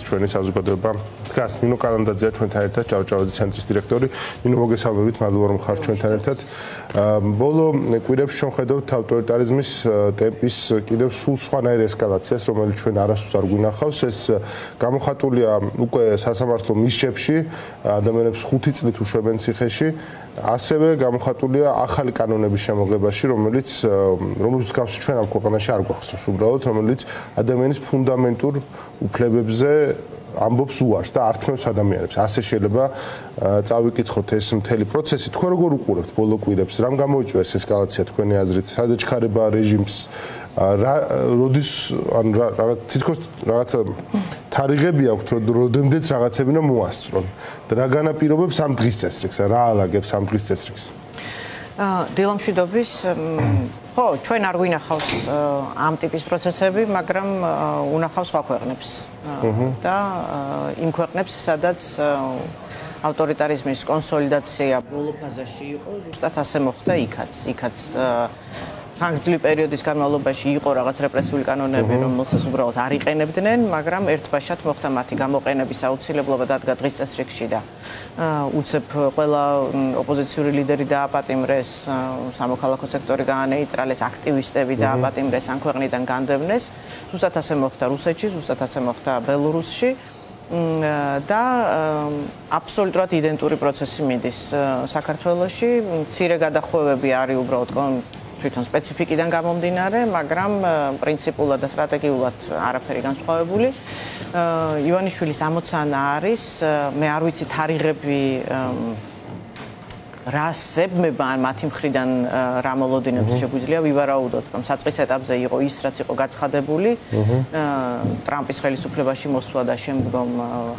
ჩვენი საზოგადოება დგას. ნინო კალანდაძეა ჩვენთან ერთად, ჭავჭავაძის ცენტრის დირექტორი. ნინო, მოგესალმებით, მადლობა რომ ხართ ჩვენთან ერთად. ბოლო კვირებში ჩვენ ხედავთ ავტორიტარიზმის ტემპის კიდევ სულ სხვანაირ ესკალაციას, რომელიც ჩვენ არასდროს არ გვინახავს. ეს გამოხატულია უკვე სასამართლო მისჯებში, ადამიანებს 5 წლით უშვებენ ციხეში. ასევე გამოხატულია ახალი კანონების შემოღებაში, რომელიც გავს ჩვენ ამ ქვეყანაში არ გვახსოვს უბრალოდ, რომელიც ადამიანის ფუნდამენტურ უფლებებზე ამბობს უარს და ართმევს ადამიანებს. ასე შეიძლება წავიკითხოთ ეს მთელი პროცესი. თქვენ როგორ უყურებთ ბოლო კვირებს? რამ გამოიწვია ეს ესკალაცია თქვენი აზრით? სად ეჩქარება რეჟიმს? როდის ან თითქოს რაღაცა თარიღები აქვთ, როდემდეც რაღაცები უნდა მოასწრონ. და რა განაპირობებს ამ დღის წესრიგს? რა ალაგებს ამ დღის წესრიგს? დილამშვიდობის ხო, ჩვენ არ გვინახავს ამ ტიპის პროცესები, მაგრამ უნახავს სხვა ქვეყნებს. და იმ ქვეყნებს, სადაც ავტორიტარიზმის კონსოლიდაცია ბოლო ფაზაში იყო, ზუსტად ასე მოხდა იქაც. ხანგრძლივი პერიოდის განმავლობაში იყო რაღაც რეპრესიული კანონები, რომელსაც უბრალოდ არ იყენებდნენ, მაგრამ ერთბაშად მოხდა მათი გამოყენების აუცილებლობა დადგა დღის წესრიგში და უცებ ყველა ოპოზიციური ლიდერი დააპატიმრეს, სამოქალაქო სექტორი გაანეიტრალეს, აქტივისტები დააპატიმრეს, ან ქვეყნიდან განდევნეს. ზუსტად ასე მოხდა რუსეთში, ზუსტად ასე მოხდა ბელორუსში. და აბსოლუტურად იდენტური პროცესი მიდის საქართველოში. მცირე გადახვევები არის უბრალოდ თვითონ სპეციფიკიდან გამომდინარე, მაგრამ პრინციპულად და სტრატეგიულად არაფერი განსხვავებული. ივანიშვილის ამოცანა არის, მე არ ვიცი თარიღები რა სებმება ან მათი მხრიდან რა მოლოდინებს შეგვიძლია ვივარაუდოთ, რომ საწყის ეტაპზე იყო ის, რაც იყო გაცხადებული, ტრამპის ხელისუფლებაში მოსვლა და შემდგომ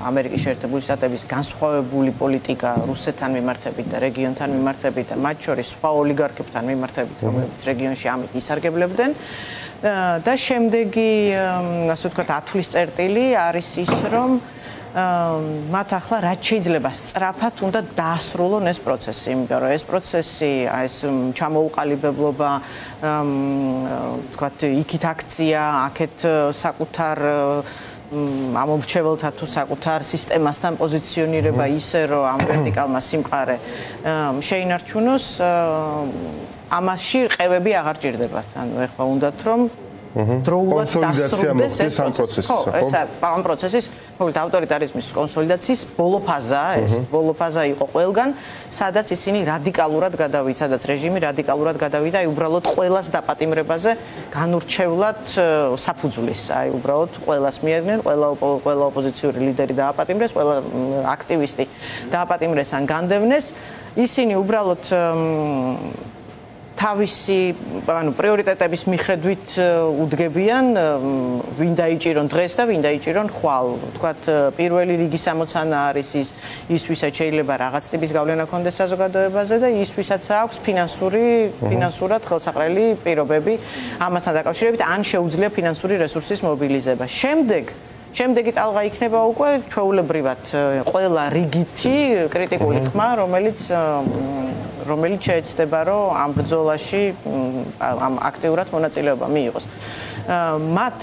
ამერიკის შეერთებული შტატების განსხვავებული პოლიტიკა რუსეთთან მიმართებით და რეგიონთან მიმართებით და მათ შორის სხვა ოლიგარქებთან მიმართებით, რომლებიც რეგიონში ამით ისარგებლებდნენ. და შემდეგი, ასე ვთქვათ, ათვლის წერტილი არის ის, რომ მათ ახლა რაც შეიძლება სწრაფად უნდა დაასრულონ ეს პროცესი, იმიტომ რომ ეს პროცესი, ეს ჩამოუყალიბებლობა, ვთქვათ, იქით აქცია, აქეთ საკუთარ ამომრჩეველთა თუ საკუთარ სისტემასთან პოზიციონირება ისე, რომ ამ ვერტიკალმა სიმყარე შეინარჩუნოს, ამასში რყევები აღარ ჭირდებათ. ანუ ეხლა უნდათ რომ დროულად დასრულდეს ეს პროცესი. ხო, ეს ამ პროცესის, მოკლედ ავტორიტარიზმის კონსოლიდაციის ბოლო ფაზაა ეს. ბოლო ფაზა იყო ყველგან, სადაც ისინი რადიკალურად გადავიდა, სადაც რეჟიმი რადიკალურად გადავიდა, აი უბრალოდ ყველას დაპატიმრებაზე განურჩევლად საფუძვლის. აი უბრალოდ ყველას მიედნენ, ყველა ოპოზიციური ლიდერი დააპატიმრეს, ყველა აქტივისტი დააპატიმრეს ან განდევნეს. ისინი უბრალოდ თავისი პრიორიტეტების მიხედვით უდგებიან, ვინ დაიჭირონ დღეს და ვინ დაიჭირონ ხვალ. ვთქვათ, პირველი რიგის ამოცანა არის ის, ვისაც შეიძლება რაღაც ტიპის გავლენა ქონდეს საზოგადოებაზე და ის, ვისაც აქვს ფინანსურად ხელსაყრელი პირობები ამასთან დაკავშირებით, ან შეუძლია ფინანსური რესურსის მობილიზება. შემდეგი ტალღა იქნება უკვე ჩვეულებრივად ყველა რიგითი კრიტიკული ხმა, რომელიც შეეცდება, რომ ამ ბრძოლაში ამ აქტიურად მონაწილეობა მიიღოს. მათ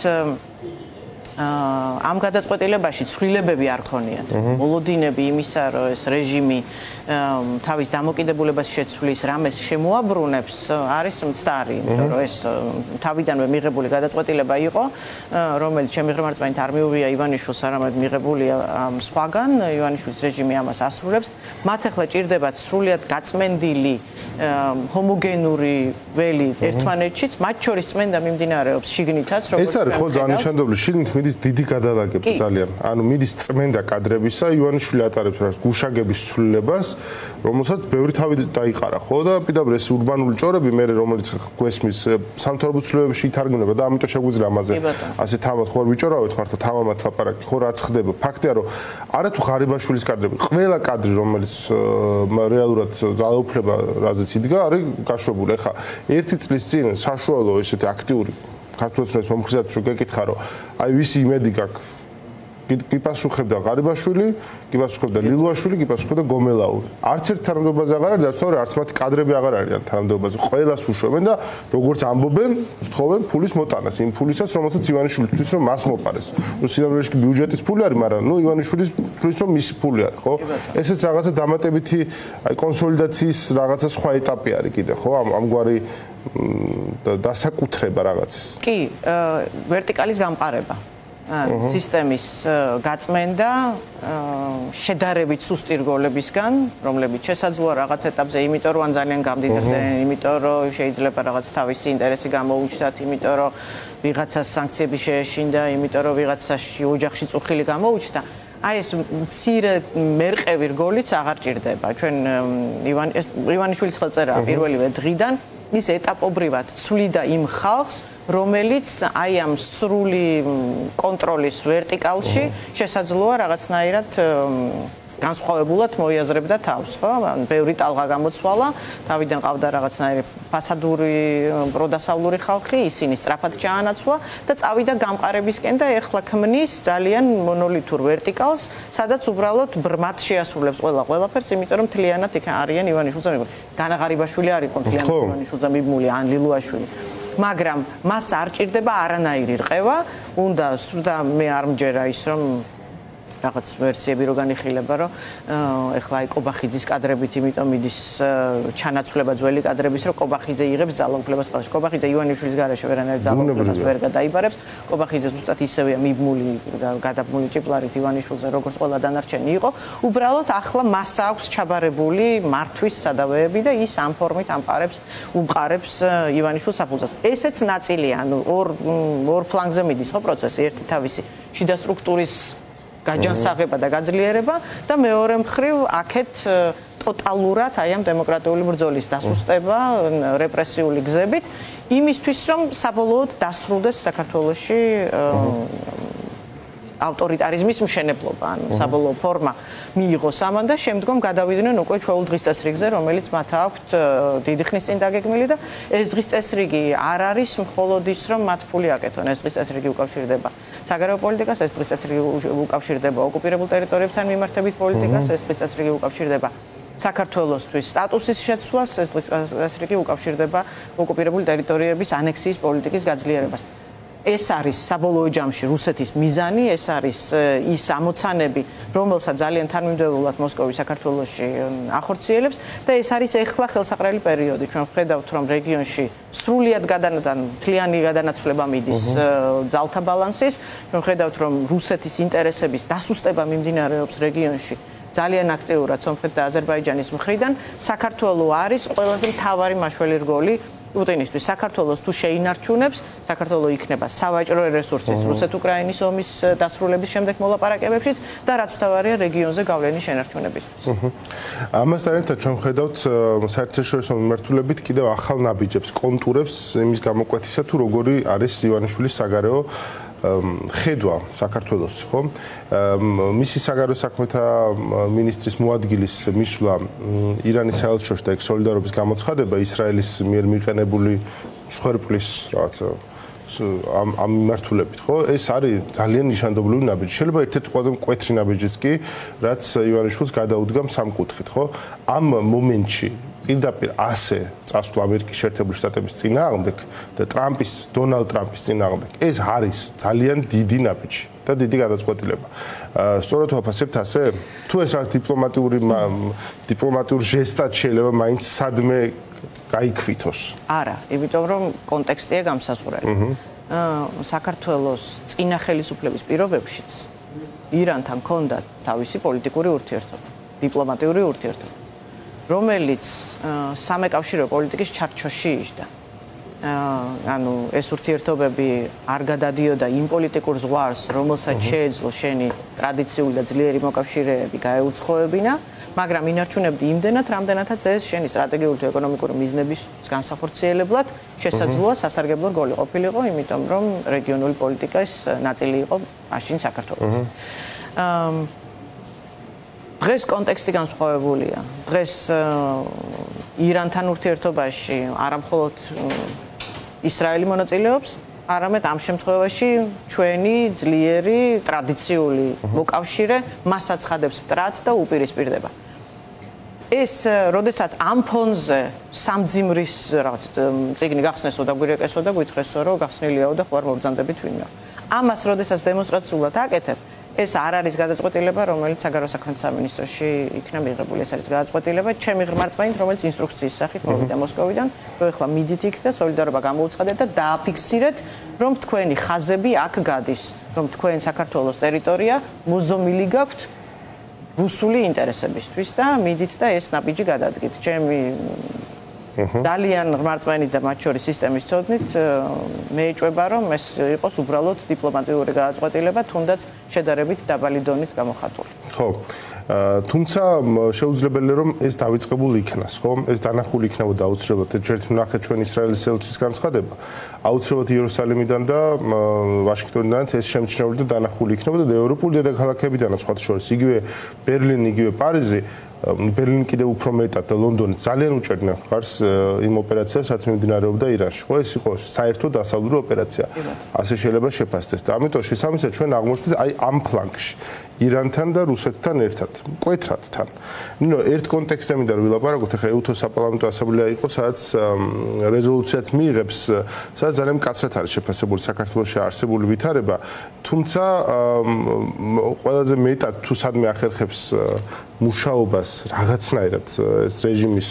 ამ გადაწყვეტილებაში ცვლილებები არ ქონიათ. მოლოდინები იმისა, რომ ეს რეჟიმი თავის დამოკიდებულებას შეცვლის, რამეს შემოაბრუნებს, არის მცდარი, იმიტომ რომ ეს თავიდანვე მიღებული გადაწყვეტილება იყო, რომელიც შემიღრმარწმენით არ მიუღია ივანიშვილს, არამედ მიღებულია სხვაგან, ივანიშვილის რეჟიმი ამას ასრულებს. მათ ახლა ჭირდებათ სრულიად გაწმენდილი ჰომოგენური ველი ერთმანეთშიც, მათ შორის წმენდა მიმდინარეობს შიგნითაც, როგორც ეს არის ხო ძალიან ნიშანდობლი, შიგნით მიდის დიდი გადალაგება ძალიან. ანუ მიდის წმენდა კადრებისა, ივანიშვილი ატარებს რაღაც გუშაგების ცვლილებას, რომელსაც ბევრი თავი დაიყარა, ხო და პირდაპირ ეს ურბანული ჭორები მე რომელიც გვესმის სამთავრობო ცვლილებებში ითარგმნება და ამიტომ შეგვიძლია ამაზე ასე თამათ ხო არ ვიჭორავეთ მართლა თამამად ლაპარაკი, ხო რაც ხდება. ფაქტია რომ არათუ ღარიბაშვილის კადრები, ყველა კადრი რომელიც რეალურად ძალაუფლება რაზეც იდგა, არის გაშვებული. ეხა ერთი წლის წინ საშუალო ესეთი აქტიური ქართულენოვანი მომხრესაც რო გეკითხა რომ აი ვისი იმედი გაქვს გიპასუხებდა ღარიბაშვილი, გიპასუხებდა ლილუაშვილი, გიპასუხებდა გომელაური. არც ერთ თანამდებობაზე აღარ არის, თორე არც მათი კადრები აღარ არიან თანამდებობაზე. ყველას უშვებენ და როგორც ამბობენ, თხოვენ ფულის მოტანას, იმ ფულისას, რომელსაც ივანიშვილი თვლის რომ მას მოპარეს. სინამდვილეში ბიუჯეტის ფული არის, მაგრამ ივანიშვილის თვლის რომ მისი ფული არის, ხო? ესეც რაღაცა დამატებითი კონსოლიდაციის რაღაცა სხვა ეტაპი არის კიდე, ხო? ამგვარი დასაკუთრება რაღაცის. კი, ვერტიკალის გამყარება. სისტემის გაწმენდა შედარებით სუსტი რგოლებისგან, რომლებიც შესაძლოა რაღაც ეტაპზე, იმიტომ რომ ძალიან გამდიდრდნენ, იმიტომ რომ შეიძლება რაღაც თავისი ინტერესი გამოუჩნდათ, იმიტომ რომ ვიღაცას სანქციები შეეშინდა, იმიტომ რომ ვიღაცაში ოჯახში წუხილი გამოუჩნდა. აი ეს მცირე მერყევი რგოლიც აღარ ჭირდება. ჩვენ ივანიშვილის ხელწერაა პირველივე დღიდან ის ეტაპობრივად ცვლიდა იმ ხალხს, რომელიც აი ამ სრული კონტროლის ვერტიკალში შესაძლოა რაღაცნაირად განსხვავებულად მოიაზრებდა თავს, ხო? ბევრი ტალღა გამოცვალა, თავიდან ყავდა რაღაცნაირი ფასადური პროდასავლური ხალხი, ისინი სწრაფად ჩაანაცვლა და წავიდა გამყარებისკენ და ეხლა ქმნის ძალიან მონოლითურ ვერტიკალს, სადაც უბრალოდ ბრმად შეასრულებს ყველაფერს, იმიტომ რომ მთლიანად იქ არიან ივანიშვილზე მიბმული. განაღარიბაშვილი არ იყო მთლიანად ივანიშვილზე მიბმული, ან ლილუაშვილი. მაგრამ მას არ ჭირდება არანაირი რყევა, უნდა და მე არ მჯერა ის რომ რაღაც ვერსიები რო განიხილება, რომ ეხლა აი კობახიძის კადრებით, იმიტომ მიდის ჩანაცვლება ძველი კადრების, რომ კობახიძე იღებს ძალაუფლებას ყალაში. კობახიძე ივანიშვილის გარეშე ვერანაირ ძალაუფლებას ვერ გადაიბარებს. კობახიძე ზუსტად ისევეა მიბმული და გადაბმული ჭიპლარით ივანიშვილზე, როგორც ყველა დანარჩენი იყო. უბრალოდ ახლა მას აქვს ჩაბარებული მართვის სადავეები და ის ამ ფორმით უმყარებს ივანიშვილს საფუძვლად. ესეც ნაწილია, ანუ ორ ფლანგზე მიდის ხო პროცესი, ერთი თავისი შიდა სტრუქტურის გაჯანსაღება და გაძლიერება და მეორე მხრივ აქეთ ტოტალურად აი ამ დემოკრატიული ბრძოლის დასუსტება რეპრესიული გზებით იმისთვის რომ საბოლოოდ დასრულდეს საქართველოში ავტორიტარიზმის მშენებლობა, ანუ საბოლოო ფორმა მიიღოს ამან და შემდგომ გადავიდნენ უკვე ჩვეულ დღის წესრიგზე, რომელიც მათ აქვთ დიდი ხნის წინ დაგეგმილი და ეს დღის წესრიგი არ არის მხოლოდ ის, რომ მათ ფული აკეთონ, ეს დღის წესრიგი უკავშირდება საგარეო პოლიტიკას, ეს დღის წესრიგი უკავშირდება ოკუპირებულ ტერიტორიებთან მიმართებით პოლიტიკას, ეს დღის წესრიგი უკავშირდება საქართველოსთვის სტატუსის შეცვლას, ეს დღის წესრიგი უკავშირდება ოკუპირებული ტერიტორიების ანექსიის პოლიტიკის გაძლიერებას. ეს არის საბოლოო ჯამში რუსეთის მიზანი, ეს არის ის ამოცანები, რომელსაც ძალიან თანმიმდევრულად მოსკოვი საქართველოში ახორციელებს და ეს არის ეხლა ხელსაყრელი პერიოდი. ჩვენ ვხედავთ, რომ რეგიონში სრულიად მთლიანი გადანაცვლება მიდის ძალთა ბალანსის. ჩვენ ვხედავთ, რომ რუსეთის ინტერესების დასუსტება მიმდინარეობს რეგიონში. ძალიან აქტიურად სომხეთ და აზერბაიჯანის მხრიდან საქართველო არის ყველაზე მთავარი მაშველი რგოლი პუტინისთვის. საქართველოს თუ შეინარჩუნებს, საქართველო იქნება სავაჭრო რესურსიც რუსეთ-უკრაინის ომის დასრულების შემდეგ მოლაპარაკებებშიც და რაც მთავარია რეგიონზე გავლენის შენარჩუნებისთვის. ამასთან ერთად ჩვენ ვხედავთ საერთაშორისო მიმართულებით კიდევ ახალ ნაბიჯებს, კონტურებს იმის გამოკვეთისა თუ როგორი არის ივანიშვილის საგარეო ხედვა საქართველოს, ხო? მისი საგარეო საქმეთა მინისტრის მოადგილის მისვლა ირანის საელჩოში და სოლიდარობის გამოცხადება ისრაელის მიერ მიყენებული მსხვერპლის რაღაცა ამ მიმართულებით, ხო? ეს არის ძალიან ნიშანდობლივი ნაბიჯი. შეიძლება ერთ-ერთი ყველაზე მკვეთრი ნაბიჯიც კი, რაც ივანიშვილს გადაუდგა სამკუთხით, ხო? ამ მომენტში პირდაპირ ასე წასვლა ამერიკის შეერთებული შტატების წინააღმდეგ და დონალდ ტრამპის წინააღმდეგ ეს არის ძალიან დიდი ნაბიჯი და დიდი გადაწყვეტილება. სწორად ვაფასებთ ასე? თუ ეს არის დიპლომატიურ ჟესტად შეიძლება მაინც სადმე გაიქვითოს? არა, იმიტომ რომ კონტექსტია გამსაზღვრელი. საქართველოს წინა ხელისუფლების პირობებშიც ირანთან ჰქონდა თავისი პოლიტიკური ურთიერთობა, დიპლომატიური ურთიერთობა. რომელიც სამეკავშირო პოლიტიკის ჩარჩოში იჯდა. ანუ ეს ურთიერთობები არ გადადიოდა იმ პოლიტიკურ ზღვარს, რომელსაც შეეძლო შენი ტრადიციული და ძლიერი მოკავშირეები გაეუცხოებინა, მაგრამ ინარჩუნებდი იმდენად, რამდენადაც ეს შენი სტრატეგიული თუ ეკონომიკური მიზნების განსახორციელებლად შესაძლოა სასარგებლო რგოლი ყოფილიყო, იმიტომ რომ რეგიონული პოლიტიკის ნაწილი იყო მაშინ საქართველოს. დღეს კონტექსტი განსხვავებულია. დღეს ირანთან ურთიერთობაში არა მხოლოდ ისრაელი მონაწილეობს, არამედ ამ შემთხვევაში ჩვენი ძლიერი ტრადიციული მოკავშირე მას აცხადებს მტრად და უპირისპირდება. ეს როდესაც ამ ფონზე სამძიმრის რაღაც წიგნი გახსნესო და გვირეკესო და გვითხრესო რომ გახსნილიაო და ხوار მობრძანდებით ვინმე. ამას როდესაც დემონსტრაციულად აკეთებ, ეს არ არის გადაწყვეტილება, რომელიც საგარეო საქმეთა სამინისტროში იქნა მიღებული. ეს არის გადაწყვეტილება ჩემი ღრმა რწმენით, რომელიც ინსტრუქციის სახით მოვიდა მოსკოვიდან, რომ ეხლა მიდით იქ და სოლიდარობა გამოუცხადეთ და დააფიქსირეთ, რომ თქვენი ხაზები აქ გადის, რომ თქვენ საქართველოს ტერიტორია მოზომილი გაქვთ რუსული ინტერესებისთვის და მიდით და ეს ნაბიჯი გადადგით. ჩემი ძალიან ღრმა რწმენით და მათ შორის სისტემის ცოდნით მე ეჭვება, რომ ეს იყოს უბრალოდ დიპლომატიური გადაწყვეტილება, თუნდაც შედარებით დაბალი დონით გამოხატული. ხო. თუმცა შეუძლებელია რომ ეს დავიწყებული იქნას, ხო? ეს დანახული იქნებოდა აუცილებლად. ერთ ნახეთ ჩვენ ისრაელის ელჩის განცხადება. აუცილებლად იერუსალიმიდან და ვაშინგტონიდანაც ეს შემჩნეული და დანახული იქნებოდა და ევროპული დედაქალაქებიდანაც სხვა შორის, იგივე ბერლინი, იგივე პარიზი, ბერლინი კიდევ უფრო მეტად და ლონდონი ძალიან უჭერდნენ ხარს იმ ოპერაციას, რაც მიმდინარეობდა ირანში. ხო, ეს იყო საერთო დასავლური ოპერაცია. ასე შეიძლება შეფასდეს და ამიტომ შესაბამისად ჩვენ აღმოჩნდით აი ამ ფლანგში ირანთან და რუსეთთან ერთად, მკვეთრად თან. ნინო, ერთ კონტექსტზე მინდა რომ ვილაპარაკოთ, ახლა EUTHO საპარლამენტო ასამბლეა იყო, სადაც რეზოლუციაც მიიღებს, სადაც ძალიან მკაცრად არის შეფასებული საქართველოში არსებული ვითარება, თუმცა ყველაზე მეტად თუ სადმე ახერხებს მუშაობას რაღაცნაირად ეს რეჟიმის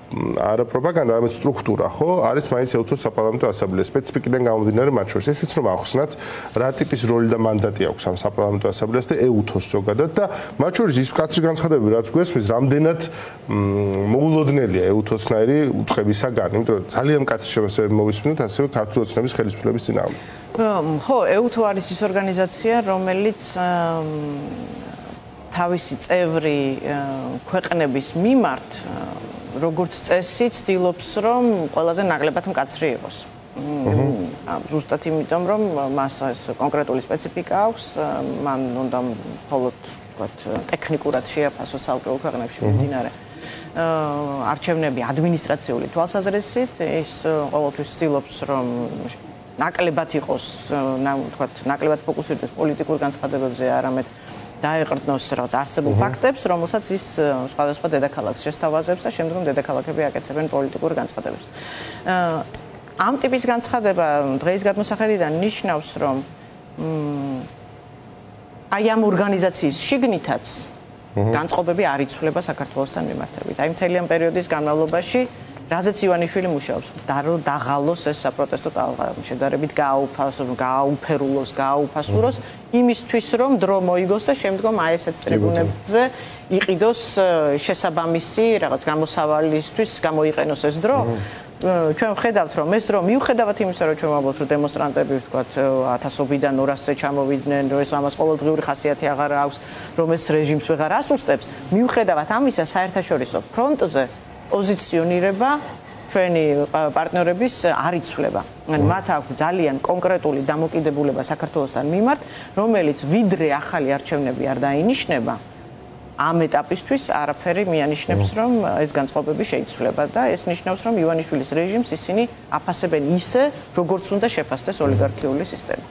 არა პროპაგანდა, არამედ სტრუქტურა, ხო? არის მაინც EUTHO საპარლამენტო ასამბლეა სპეციფიკიდან გამომდინარე მათ შორის. ესეც რომ ახსნათ, რა ტიპის როლი და მანდატი აქვს ამ საპარლამენტო ასამბლეას და EUTHO-ს ზოგადად და მათ შორის ის მკაცრი განცხადებები, რაც გვესმის, რამდენად მოულოდნელია EUTHO-სნაირი უწყებისაგან, იმიტომ რომ ძალიან მკაცრი შემოსევები მოვისმინეთ ასევე ქართული ოცნების ხელისუფლების წინააღმდეგ. ხო, EUTHO არის ის ორგანიზაცია, რომელიც თავისი წევრი ქვეყნების მიმართ როგორც წესი ცდილობს რომ ყველაზე ნაკლებად მკაცრი იყოს. ზუსტად იმიტომ რომ მას ეს კონკრეტული სპეციფიკა აქვს, მან უნდა მხოლოდ ვთქვათ ტექნიკურად შეაფასოს ცალკეულ ქვეყნებში მიმდინარე არჩევნები ადმინისტრაციული თვალსაზრისით, ის ყოველთვის ცდილობს რომ ნაკლებად იყოს, ვთქვათ, ნაკლებად ფოკუსირდეს პოლიტიკურ განცხადებებზე, არამედ დაეყრდნოს რაღაც არსებულ ფაქტებს, რომელსაც ის სხვადასხვა დედაქალაქს შესთავაზებს და შემდგომ დედაქალაქები აკეთებენ პოლიტიკურ განცხადებებს. ამ ტიპის განცხადება დღეის გადმოსახედიდან ნიშნავს, რომ აი ამ ორგანიზაციის შიგნითაც განწყობები არ იცვლება საქართველოსთან მიმართებით. აი მთელი ამ პერიოდის განმავლობაში რაზეც ივანიშვილი მუშაობს, დაღალოს ეს საპროტესტო ტალღა, შედარებით გააუფერულოს, გააუფასუროს იმისთვის, რომ დრო მოიგოს და შემდგომ აი ესეთ ტრიბუნებზე იყიდოს შესაბამისი რაღაც გამოსავალისთვის გამოიყენოს ეს დრო. ჩვენ ვხედავთ, რომ ეს დრო მიუხედავად იმისა, რომ ჩვენ ვამბობთ, რომ დემონსტრანტები ვთქვათ 1000-იდან 200-ზე ჩამოვიდნენ, რომ ეს ამას ყოველდღიური ხასიათი აღარ აქვს, რომ ეს რეჟიმს ვეღარ ასუსტებს, მიუხედავად ამისა, საერთაშორისო ფრონტზე პოზიციონირება ჩვენი პარტნიორების არ იცვლება. მათ აქვთ ძალიან კონკრეტული დამოკიდებულება საქართველოსთან მიმართ, რომელიც ვიდრე ახალი არჩევნები არ დაინიშნება, ამ ეტაპისთვის არაფერი მიანიშნებს, რომ ეს განწყობები შეიცვლება და ეს ნიშნავს, რომ ივანიშვილის რეჟიმს ისინი აფასებენ ისე, როგორც უნდა შეფასდეს ოლიგარქიული სისტემა.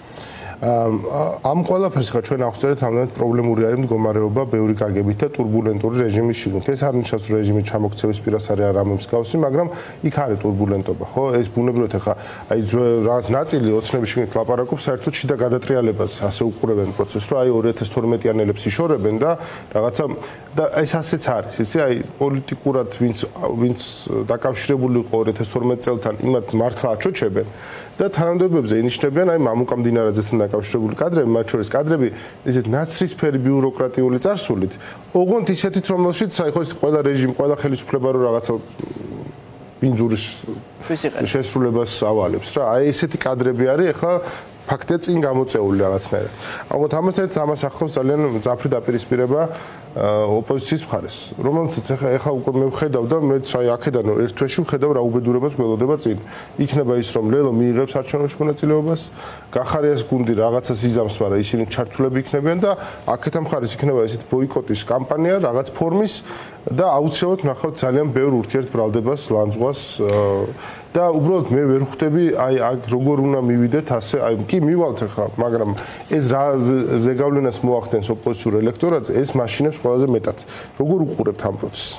ამ ყველაფერს ხა ჩვენ აღწერეთ რამდენად პრობლემური არის მდგომარეობა ბევრი გაგებით და турბულენტური რეჟიმის შიგნით. ეს არ ნიშნავს რომ რეჟიმის ჩამოქცევის პირას არის არამე მსგავსი, მაგრამ იქ არის турბულენტობა, ხო? ეს ბუნებრივად ხა აი რაღაც ნაწილი ოცნების შიგნით ლაპარაკობს საერთოდ შიდა გადატრიალებას, ასე უყურებენ პროცესს, რომ აი 2012-იანელებს იშორებენ და რაღაცა და ეს ასეც არის. იცი აი პოლიტიკურად ვინც დაკავშირებული იყო 2012 წელთან, იმათ მართლა აჩოჩებენ და თანამდებობებზე ინიშნებიან აი მამუკა მდინარაძესთან დაკავშირებული კადრები, მათ შორის კადრები ისეთ ნაცრისფერი ბიუროკრატიული წარსულით, ოღონდ ისეთით, რომელშიც აი ხო ეს ყველა რეჟიმი, ყველა ხელისუფლება რო რაღაცა ბინძურის შესრულებას ავალებს რა. აი ესეთი კადრები არის, ეხლა ფაქტია წინ გამოწეული რაღაცნაირად. ალბათ ამას ერთად ამას ახდენს ძალიან მძაფრი დაპირისპირება ოპოზიციის მხარეს, რომელსაც ეხლა უკვე მე ვხედავ და მეც აი აქედან ერთ თვეში ვხედავ რა უბედურებას გველოდება წინ. იქნება ის რომ ლელო მიიღებს არჩევნებში მონაწილეობას, გახარიას გუნდი რაღაცას იზამს, მაგრამ ისინი ჩართულები იქნებიან და აქეთა მხარეს იქნება ესეთი ბოიკოტის კამპანია რაღაც ფორმის და აუცილებლად ნახავთ ძალიან ბევრ ურთიერთბრალდებას, ლანძღვას და უბრალოდ მე ვერ ხვდები აი აქ როგორ უნდა მივიდეთ ასე აი კი მივალთ ახლა მაგრამ ეს რა ზეგავლენას მოახდენს ოპოზიციურ ელექტორატზე ეს მაშინებს ყველაზე მეტად როგორ უყურებთ ამ პროცესს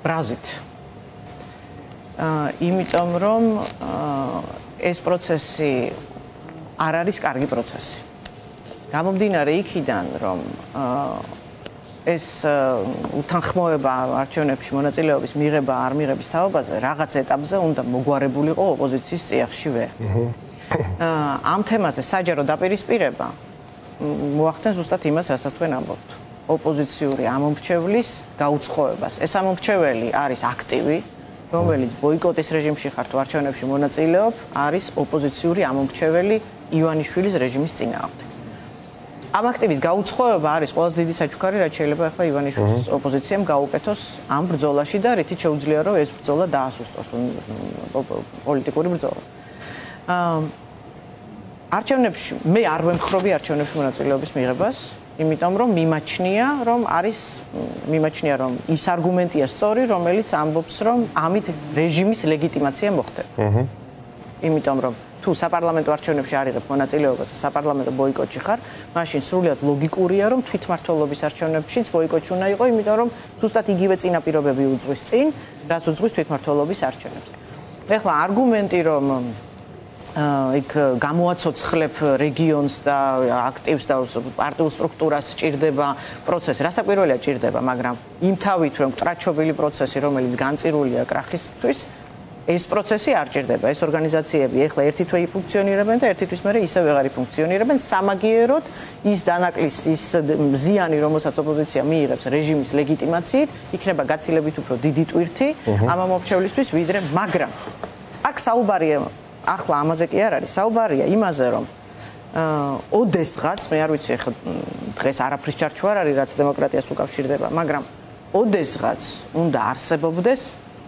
ბრაზით იმიტომ რომ ეს პროცესი არ არის კარგი პროცესი გამომდინარე იქიდან რომ ეს უთანხმოება არჩევნებში მონაწილეობის მიღება არ მიღების თაობაზე რაღაც ეტაპზე უნდა მოგვარებულიყო ოპოზიციის წიაღში ვერ. ამ თემაზე საჯარო დაპირისპირება მოახდენს ზუსტად იმას, რასაც თქვენ ამბობთ. ოპოზიციური ამომრჩევლის გაუცხოებას. ეს ამომრჩეველი არის აქტივი, რომელიც ბოიკოტის რეჟიმში ხარ თუ არჩევნებში მონაწილეობ, არის ოპოზიციური ამომრჩეველი ივანიშვილის რეჟიმის წინააღმდეგ. ამ აქტივის გაუცხოება არის ყველაზე დიდი საჩუქარი, რაც შეიძლება ახლა ივანიშვილის ოპოზიციამ გაუკეთოს ამ ბრძოლაში და რითიც შეუძლია რომ ეს ბრძოლა დაასუსტოს პოლიტიკური ბრძოლა. არჩევნებში მე არ ვემხრობი არჩევნებში მონაწილეობის მიღებას, იმიტომ რომ მიმაჩნია რომ ის არგუმენტია სწორი, რომელიც ამბობს რომ ამით რეჟიმის ლეგიტიმაცია მოხდება. იმიტომ რომ თუ საპარლამენტო არჩევნებში არ იღებ მონაწილეობას და საპარლამენტო ბოიკოტში ხარ, მაშინ სრულიად ლოგიკურია, რომ თვითმმართველობის არჩევნებშიც ბოიკოტი უნდა იყოს, იმიტომ რომ ზუსტად იგივე წინაპირობები უძღვის წინ, რაც უძღვის თვითმმართველობის არჩევნებს. ეხლა არგუმენტი, რომ იქ გამოაცოცხლებ რეგიონს და აქტივს და პარტიულ სტრუქტურას ჭირდება პროცესი, რასაკვირველია ჭირდება, მაგრამ იმ თავით რომ ტრაჩობილი პროცესი, რომელიც განწირულია კრახისთვის ეს პროცესი არ ჭირდება. ეს ორგანიზაციები ეხლა ერთი თვე იფუნქციონირებენ და ერთი თვის მერე ისევ ვეღარ იფუნქციონირებენ. სამაგიეროდ ის დანაკლის, ის ზიანი, რომელსაც ოპოზიცია მიიღებს რეჟიმის ლეგიტიმაციით, იქნება გაცილებით უფრო დიდი ტვირთი ამ ამომრჩევლისთვის, ვიდრე, მაგრამ აქ საუბარია, ახლა ამაზე კი არ არის, საუბარია იმაზე, რომ ოდესღაც, მე არ ვიცი, ახლა დღეს არაფრის ჩარჩო არ არის, რაც დემოკრატიას უკავშირდება, მაგრამ ოდესღაც უნდა არსებობდეს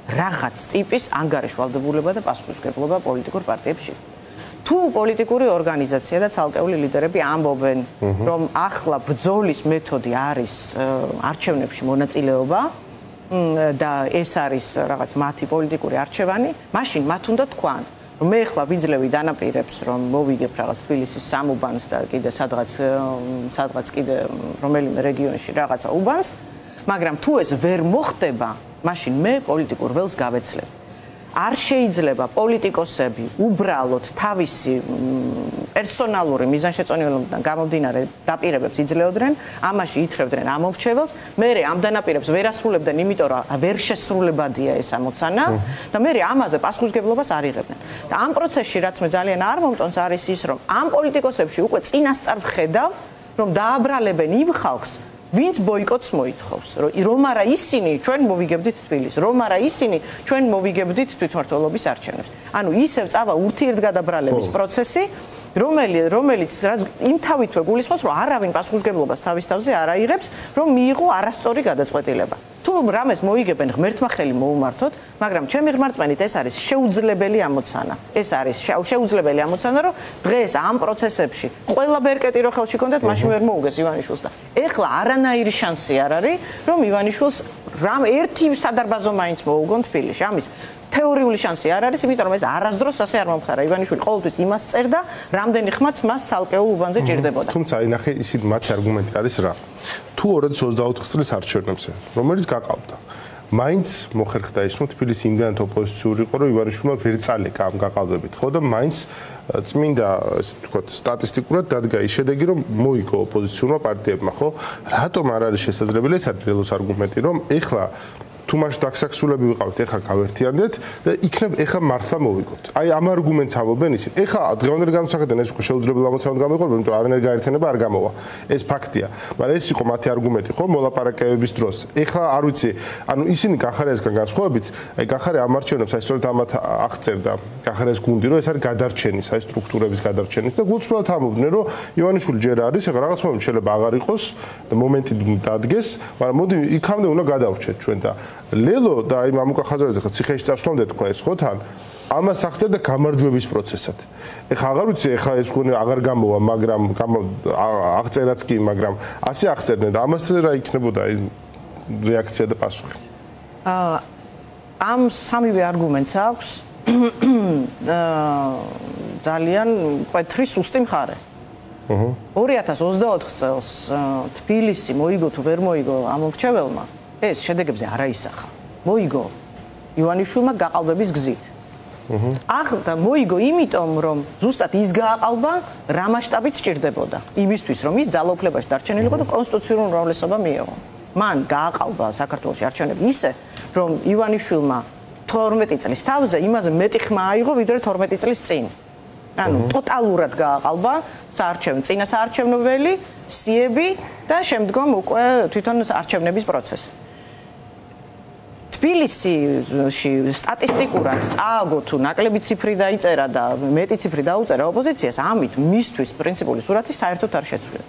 რაღაც ტიპის ანგარიშვალდებულება და პასუხისმგებლობა პოლიტიკურ პარტიებში. თუ პოლიტიკური ორგანიზაცია და ცალკეული ლიდერები ამბობენ, რომ ახლა ბრძოლის მეთოდი არის არჩევნებში მონაწილეობა და ეს არის რაღაც მათი პოლიტიკური არჩევანი, მაშინ მათ უნდა თქვან, რომ მე ახლა ვიძლევი დანაპირებს, რომ მოვიგებ რაღაც თბილისის სამუბანს და კიდე სადღაც კიდე რომელიმე რეგიონში რაღაცა უბანს, მაგრამ თუ ეს ვერ მოხდება მაშინ მე პოლიტიკურ ველს გავეცლებ. არ შეიძლება პოლიტიკოსები უბრალოდ თავისი პერსონალური მიზანშეწონილობიდან გამომდინარე დაპირებებს იძლეოდნენ, ამაში ითხრევდნენ ამომრჩეველს, მერე ამ დანაპირებს ვერ ასრულებდნენ, იმიტომ რომ ვერ შესრულებადია ეს ამოცანა და მერე ამაზე პასუხისმგებლობას არ იღებდნენ. და ამ პროცესში რაც მე ძალიან არ მომწონს არის ის, რომ ამ პოლიტიკოსებში უკვე წინასწარ ვხედავ, რომ დააბრალებენ იმ ხალხს ვინც ბოიკოტს მოითხოვს, რომ არა ისინი ჩვენ მოვიგებდით თბილისს, რომ არა ისინი ჩვენ მოვიგებდით თვითმმართველობის არჩევნებს. ანუ ისევ წავა ურთიერთგადაბრალების პროცესი, რომელიც იმ თავითვე გულისხმობს, რომ არავინ პასუხისმგებლობას თავის თავზე არ აიღებს, რომ მიიღო არასწორი გადაწყვეტილება. თუ რამეს მოიგებენ ღმერთმა ხელი მოუმართოთ, მაგრამ ჩემი ღმერთმენით ეს არის შეუძლებელი ამოცანა. ეს არის შეუძლებელი ამოცანა, რომ დღეს ამ პროცესებში ყველა ბერკეტი რო ხელში კონდეთ, მაშინ ვერ მოუგეს ივანიშვილს და ეხლა არანაირი შანსი არ არის, რომ ივანიშვილს რამ ერთი სადარბაზო მაინც მოუგონ თბილისში. ამის თეორიული შანსი არ არის, იმიტომ რომ ეს არასდროს ასე არ მომხდარა. ივანიშვილი ყოველთვის იმას წერდა, რამდენი ხმაც მას ცალკეულ უბანზე ჭირდებოდა. თუმცა ინახე ისინი მათი არგუმენტი არის რა. თუ 2024 წლის არჩევნებზე, რომელიც გაყავდა, მაინც მოხერხდა ის, რომ თბილისი იმდანაც ოპოზიციური იყო, რომ ივანიშვილმა ვერ წალეკა ამ გაყალბებით, ხო და მაინც წმინდა, ასე ვთქვათ, სტატისტიკურად დადგა ის შედეგი, რომ მოიგო ოპოზიციურმა პარტიებმა, ხო? რატომ არ არის შესაძლებელი ეს არის არგუმენტი, რომ ეხლა თუ მაშინ დაქსაქსულები ვიყავთ, ეხლა გავერთიანდეთ და იქნებ ეხლა მართლა მოვიგოთ. აი ამ არგუმენტს ამბობენ ისინი. ეხლა დღევანდელი განსაკუთრებით ეს უკვე შეუძლებელი ამოცანა გამოიყურება, იმიტომ რომ არანაირი გაერთიანება არ გამოვა. ეს ფაქტია. მაგრამ ეს იყო მათი არგუმენტი, ხო, მოლაპარაკებების დროს. ეხლა არ ვიცი, ანუ ისინი გახარიასგან განსხვავებით, აი გახარია ამ არჩევნებს, აი სწორედ ამათ აღწერდა გახარიას გუნდი, რომ ეს არის გადარჩენის, აი სტრუქტურების გადარჩენის და გულწრფელად ამბობდნენ, რომ ივანიშვილი ჯერ არის, ეხლა რაღაც მომენტ შეიძლება აღარ იყოს და მომენტი დადგეს, მაგრამ მოდი იქამდე უნდა გადავრჩეთ ჩვენ და ლელო და აი მამუკა ხაზარაძე ხა ციხეში წასვლამდე თქვა ეს ხო თან ამას აღწერდა გამარჯვების პროცესად. ეხლა აღარ ვიცი, ეხლა ეს გონი აღარ გამოვა, მაგრამ აღწერაც კი, მაგრამ ასე აღწერდნენ და ამას რა იქნებოდა რეაქცია და პასუხი? ამ სამივე არგუმენტს აქვს ძალიან მკვეთრი სუსტი მხარე. 2024 წელს თბილისი მოიგო თუ ვერ მოიგო ამ მრჩეველმა, ეს შედეგებზე არ აისახა. მოიგო ივანიშვილმა გაყალბების გზით. ახლა მოიგო იმიტომ, რომ ზუსტად ის გააყალბა, რა მასშტაბით სჭირდებოდა. იმისთვის, რომ ის ძალაუფლებაში დარჩენილიყო და კონსტიტუციური უმრავლესობა მიეღო. მან გააყალბა საქართველოში არჩევნები ისე, რომ ივანიშვილმა 12 წლის თავზე იმაზე მეტი ხმა აიღო, ვიდრე 12 წლის წინ. ანუ ტოტალურად გააყალბა წინა საარჩევნო ველი, სიები და შემდგომ უკვე თვითონ არჩევნების პროცესი. თბილისში სტატისტიკურად წააგო თუ ნაკლები ციფრი დაიწერა და მეტი ციფრი დაუწერა ოპოზიციას, ამით მისთვის პრინციპული სურათი საერთოდ არ შეცვლილა.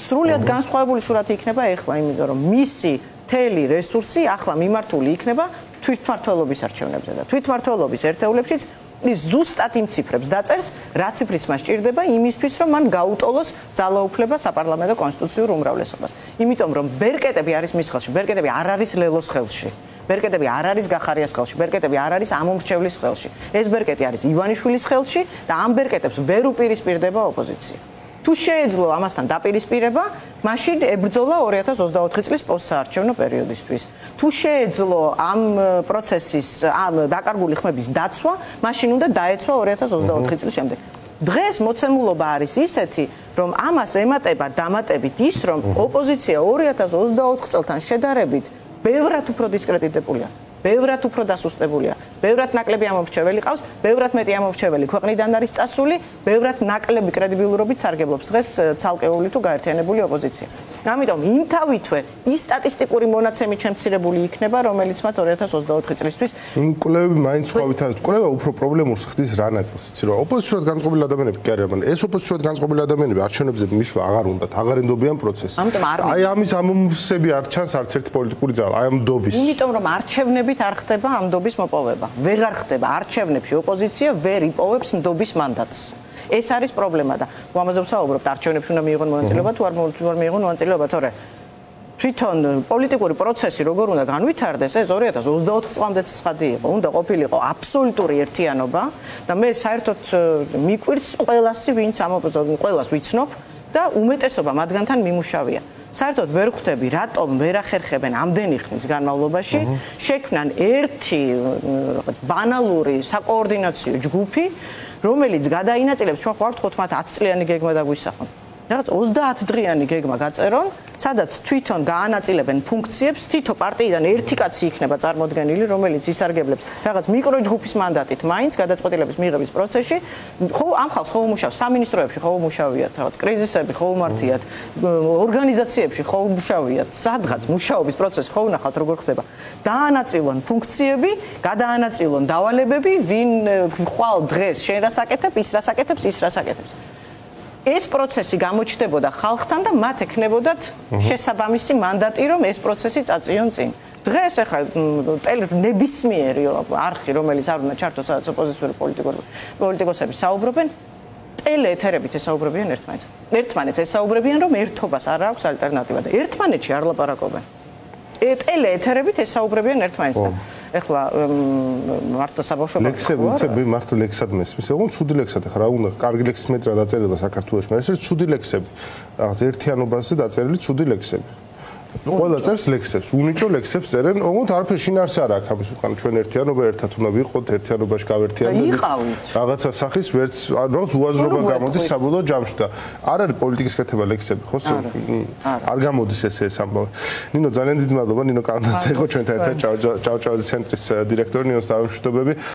სრულიად განსხვავებული სურათი იქნება ეხლა, იმიტომ რომ მისი მთელი რესურსი ახლა მიმართული იქნება თვითმმართველობის არჩევნებზე და თვითმმართველობის ერთეულებშიც ის ზუსტად იმ ციფრებს დაწერს, რა ციფრიც მას სჭირდება იმისთვის, რომ მან გაუტოლოს ძალაუფლება საპარლამენტო კონსტიტუციურ უმრავლესობას. იმიტომ რომ ბერკეტები არის მის ხელში, ბერკეტები არ არის ლელოს ხელში. ბერკეტები არ არის გახარიას ხელში, ბერკეტები არ არის ამომრჩევლის ხელში. ეს ბერკეტი არის ივანიშვილის ხელში და ამ ბერკეტებს ვერ უპირისპირდება ოპოზიცია. თუ შეეძლო ამასთან დაპირისპირება, მაშინ ებრძოლა 2024 წლის პოსტსაარჩევნო პერიოდისთვის. თუ შეეძლო ამ პროცესის ამ დაკარგული ხმების დაცვა, მაშინ უნდა დაეცვა 2024 წლის შემდეგ. დღეს მოცემულობა არის ისეთი, რომ ამას ემატება დამატებით ის, რომ ოპოზიცია 2024 წელთან შედარებით ბევრად უფრო დისკრედიტებულია, ბევრად უფრო დასუსტებულია, ბევრად ნაკლები ამომრჩეველი ყავს, ბევრად მეტი ამომრჩეველი ქვეყნიდან არის წასული, ბევრად ნაკლები კრედიბილურობით სარგებლობს დღეს ცალკეული თუ გაერთიანებული ოპოზიცია. ამიტომ იმთავითვე ის სტატისტიკური მონაცემით შემცირებული იქნება, რომელიც მათ 2024 წლისთვის კვლევები მაინც ხვავითარებს. კვლევა უფრო პრობლემურს ხდის რა ნაწილს, იცი რა, ოპოზიციურად განწყობილი ადამიანები კი არიან, ეს ოპოზიციურად განწყობილი ადამიანები არჩევნებზე მისვლა აღარ უნდათ, აღარ ენდობიან პროცესს. აი ამის ამომსები არ ჩანს არც ერთი პოლიტიკური ძალა, აი ამ დობის. იმიტომ რომ არჩევნებით არ ხდება ამ დობის მოპოვება. ვეღარ ხდება არჩევნებში ოპოზიცია ვერ იპოვებს ნდობის მანდატს. ეს არის პრობლემა და ამაზე ვსაუბრობთ, არჩევნებში უნდა მიიღონ მონაწილეობა თუ არ მიიღონ მონაწილეობა, თორე თვითონ პოლიტიკური პროცესი როგორ უნდა განვითარდეს, ეს 2024 წლამდეც ცხადი იყო, უნდა ყოფილიყო აბსოლუტური ერთიანობა და მე საერთოდ მიკვირს ყველასი, ვინც ყველას ვიცნობ და უმეტესობა მათგანთან მიმუშავია. საერთოდ ვერ ხვდები, რატომ ვერ ახერხებენ ამდენი ხნის განმავლობაში შექმნან ერთი ბანალური საკოორდინაციო ჯგუფი, რომელიც გადაინაწილებს, ჩვენ ხوارთ 15 წლიანი გეგმა დაგვისახონ. რაღაც 30 დღიანი გეგმა გაწერონ, სადაც თვითონ გაანაწილებენ ფუნქციებს, თითო პარტიიდან ერთი კაცი იქნება წარმოდგენილი, რომელიც ისარგებლებს რაღაც მიკროჯგუფის მანდატით, მაინც გადაწყვეტილების მიღების პროცესში, ხო ამ ხალხს ხო უმუშავ სამინისტროებში ხო უმუშავიათ, რაღაც კრიზისები ხო უმართიათ, ორგანიზაციებში ხო უმუშავიათ, სადღაც მუშაობის პროცესი ხო უნახავთ როგორ ხდება. დაანაწილონ ფუნქციები, გადაანაწილონ დავალებები, ვინ ხვალ დღეს შენ რას აკეთებ, ის რას აკეთებს, ის რას აკეთებს. ეს პროცესი გამოჩნდებოდა ხალხთან და მათ ექნებოდათ შესაბამისი მანდატი, რომ ეს პროცესი წაწიონ წინ. დღეს ახლა ნებისმიერი არხი, რომელიც არ უნდა ჩართოს, სადაც ოპოზიციური პოლიტიკოსები საუბრობენ, ტელეეთერებით ესაუბრებიან ერთმანეთს ესაუბრებიან, რომ ერთობას არ აქვს ალტერნატივა და ერთმანეთში არ ლაპარაკობენ. ტელეეთერებით ესაუბრებიან ერთმანეთს. ეხლა მარტო საბავშვო ლექსები მარტო ლექსად მესმის. ეგ უნდა ცუდი ლექსად ახლა რა უნდა კარგი ლექსის მეტი რა დაწერილი საქართველოში, მაგრამ ეს ცუდი ლექსები. რაღაც ერთიანობაზე დაწერილი ცუდი ლექსები. ყველა წერს ლექსებს, უნიჭო ლექსებს წერენ, ოღონდ არაფერ შინაარსი არ აქვს ამის უკან. ჩვენ ერთიანობა ერთად უნდა ვიყოთ, ერთიანობაში გავერთიანდებით. რაღაცა სახის ვერც რაღაც უაზრობა გამოდის საბოლოო ჯამში და არ არის პოლიტიკის კეთება ლექსები, ხო? არ გამოდის ეს ამბავი. ნინო, ძალიან დიდი მადლობა, ნინო კალანდაძე იყო ჩვენთან ერთად, ჭავჭავაძის ცენტრის დირექტორი, ნინოს დავამშვიდობები.